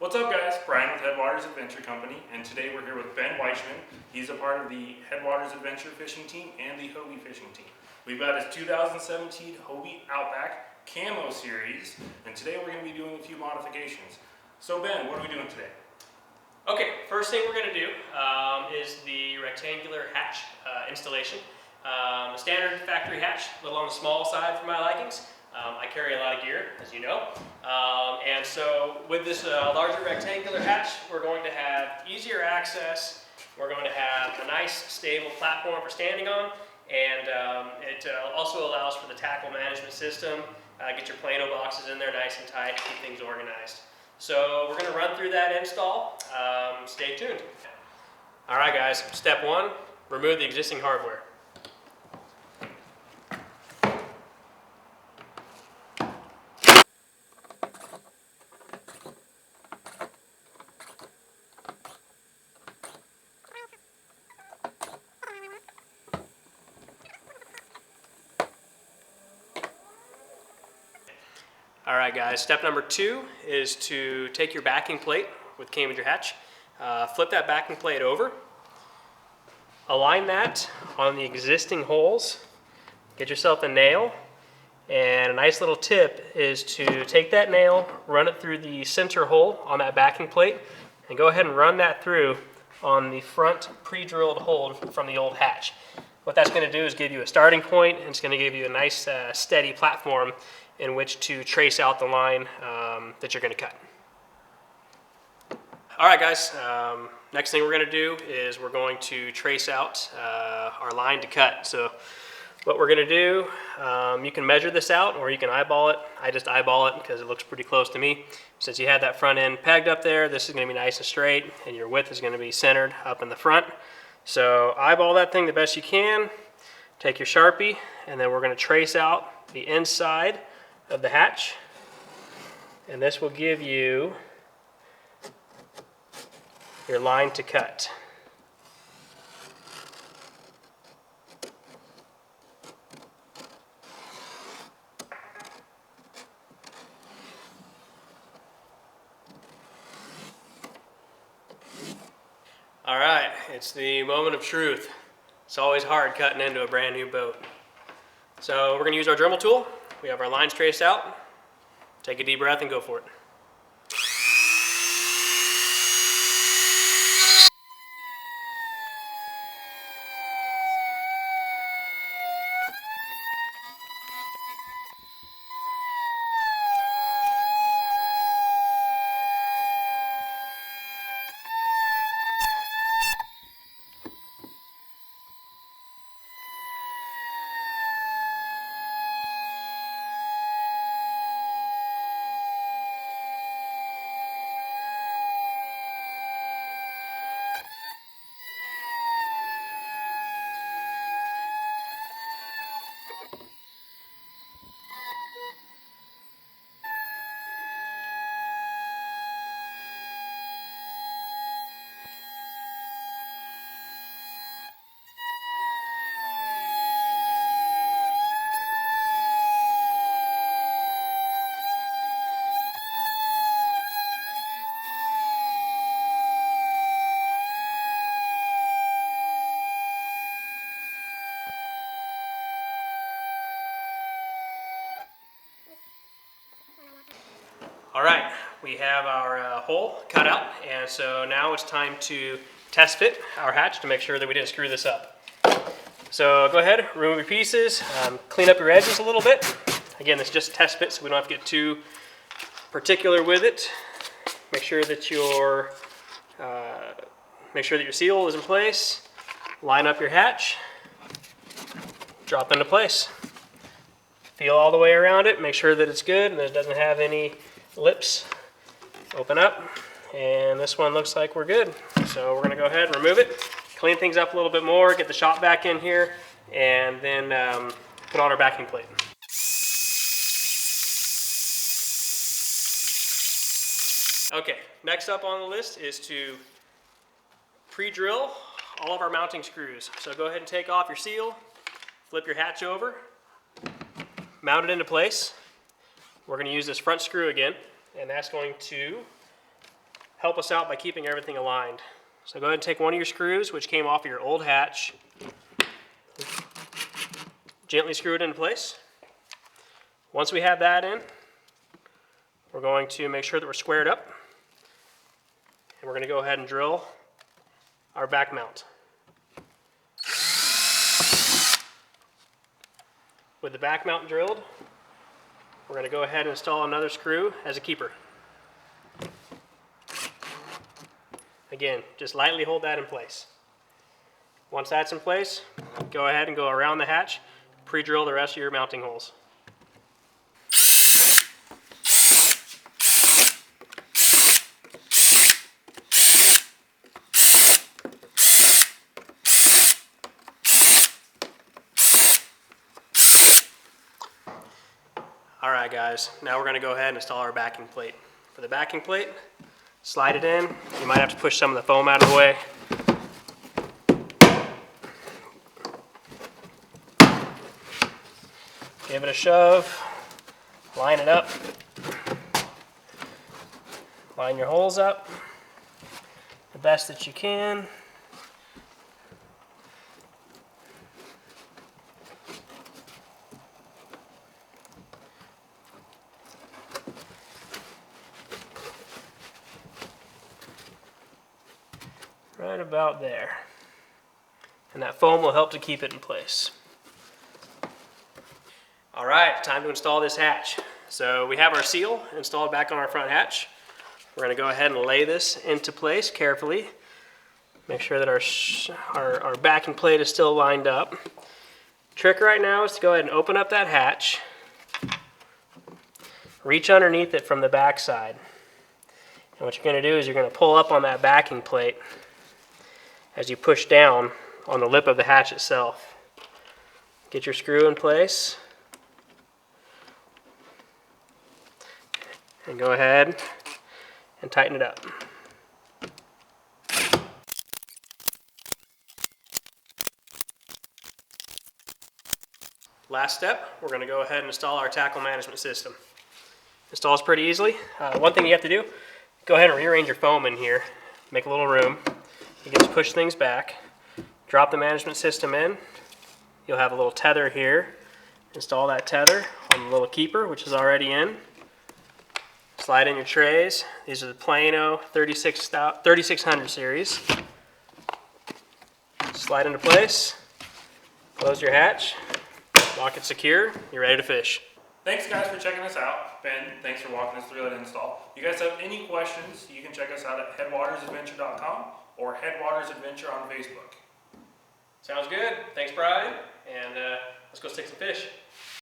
What's up guys, Bryan with Headwaters Adventure Company, and today we're here with Wiechman. He's a part of the Headwaters Adventure fishing team and the Hobie fishing team. We've got his 2017 Hobie Outback Camo series, and today we're going to be doing a few modifications. So Ben, what are we doing today? Okay, first thing we're going to do is the rectangular hatch installation. A standard factory hatch, a little on the small side for my likings. I carry a lot of gear, as you know, and so with this larger rectangular hatch, we're going to have easier access. We're going to have a nice stable platform for standing on, and it also allows for the tackle management system. Get your Plano boxes in there nice and tight, keep things organized. So we're going to run through that install. Stay tuned. All right guys, step one, remove the existing hardware. All right guys, step number two is to take your backing plate with came with your hatch, flip that backing plate over, align that on the existing holes, get yourself a nail, and a nice little tip is to take that nail, run it through the center hole on that backing plate, and go ahead and run that through on the front pre-drilled hole from the old hatch. What that's going to do is give you a starting point, and it's going to give you a nice steady platform in which to trace out the line that you're going to cut. All right guys, next thing we're going to do is we're going to trace out our line to cut. So what we're going to do, you can measure this out or you can eyeball it. I just eyeball it because it looks pretty close to me. Since you had that front end pegged up there, this is going to be nice and straight, and your width is going to be centered up in the front. So eyeball that thing the best you can, take your Sharpie, and then we're going to trace out the inside of the hatch, and this will give you your line to cut. All right, it's the moment of truth. It's always hard cutting into a brand new boat. So we're going to use our Dremel tool. We have our lines traced out. Take a deep breath and go for it. All right, we have our hole cut out, and so now it's time to test fit our hatch to make sure that we didn't screw this up. So go ahead, remove your pieces, clean up your edges a little bit. Again, it's just test fit, so we don't have to get too particular with it. Make sure that your seal is in place. Line up your hatch, drop into place. Feel all the way around it, make sure that it's good and that it doesn't have any lips. Open up, and this one looks like we're good. So we're going to go ahead and remove it, clean things up a little bit more, get the shop back in here, and then put on our backing plate. Okay, next up on the list is to pre-drill all of our mounting screws. So go ahead and take off your seal, flip your hatch over, mount it into place. We're going to use this front screw again, and that's going to help us out by keeping everything aligned. So go ahead and take one of your screws, which came off of your old hatch. Gently screw it into place. Once we have that in, we're going to make sure that we're squared up. And we're going to go ahead and drill our back mount. With the back mount drilled, we're going to go ahead and install another screw as a keeper. Again, just lightly hold that in place. Once that's in place, go ahead and go around the hatch, pre-drill the rest of your mounting holes. Alright guys, now we're going to go ahead and install our backing plate. For the backing plate, slide it in. You might have to push some of the foam out of the way. Give it a shove, line it up, line your holes up the best that you can. Right about there. And that foam will help to keep it in place. All right, time to install this hatch. So we have our seal installed back on our front hatch. We're going to go ahead and lay this into place carefully. Make sure that our backing plate is still lined up. Trick right now is to go ahead and open up that hatch. Reach underneath it from the back side. And what you're going to do is you're going to pull up on that backing plate as you push down on the lip of the hatch itself. Get your screw in place. And go ahead and tighten it up. Last step, we're going to go ahead and install our tackle management system. Installs pretty easily. One thing you have to do, go ahead and rearrange your foam in here. Make a little room. You can just push things back. Drop the management system in. You'll have a little tether here. Install that tether on the little keeper, which is already in. Slide in your trays. These are the Plano 3600 series. Slide into place. Close your hatch. Lock it secure. You're ready to fish. Thanks guys for checking us out. Ben, thanks for walking us through that install. If you guys have any questions, you can check us out at headwatersadventure.com or Headwaters Adventure on Facebook. Sounds good. Thanks, Bryan. And let's go stick some fish.